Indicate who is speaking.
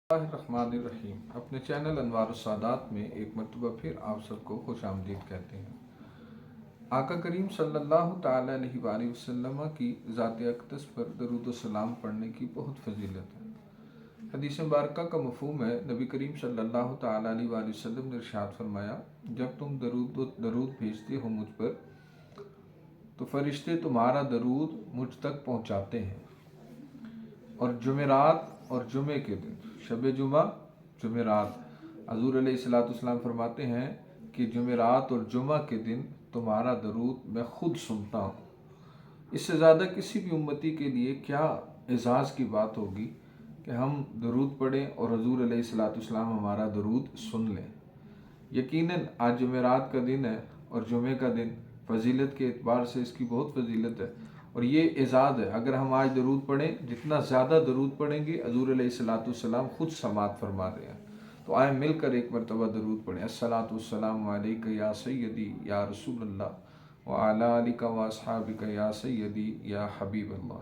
Speaker 1: الرحمن الرحیم اپنے چینل انوار السادات میں ایک مرتبہ پھر آپ سب کو خوش آمدید کہتے ہیں۔ آقا کریم صلی اللہ تعالی علیہ وآلہ وسلم کی ذات اقدس پر درود و سلام پڑھنے کی بہت فضیلت ہے۔ حدیث مبارکہ کا مفہوم ہے، نبی کریم صلی اللہ تعالی علیہ وآلہ وسلم نے ارشاد فرمایا، جب تم درود بھیجتے ہو مجھ پر تو فرشتے تمہارا درود مجھ تک پہنچاتے ہیں، اور جمعرات اور جمعے کے دن، شب جمعہ جمعرات، حضور علیہ السلام فرماتے ہیں کہ جمعرات اور جمعہ کے دن تمہارا درود میں خود سنتا ہوں۔ اس سے زیادہ کسی بھی امتی کے لیے کیا اعزاز کی بات ہوگی کہ ہم درود پڑھیں اور حضور علیہ السلام ہمارا درود سن لیں۔ یقیناً آج جمعرات کا دن ہے اور جمعے کا دن، فضیلت کے اعتبار سے اس کی بہت فضیلت ہے، اور یہ اعزاز ہے۔ اگر ہم آج درود پڑھیں، جتنا زیادہ درود پڑھیں گے، حضور علیہ السلام خود سماعت فرما رہے ہیں۔ تو آئیں مل کر ایک مرتبہ درود پڑھیں۔ الصلاۃ والسلام علیک یا سیدی یا رسول اللہ وعلی آلک و اصحابک یا سیدی یا حبیب اللہ۔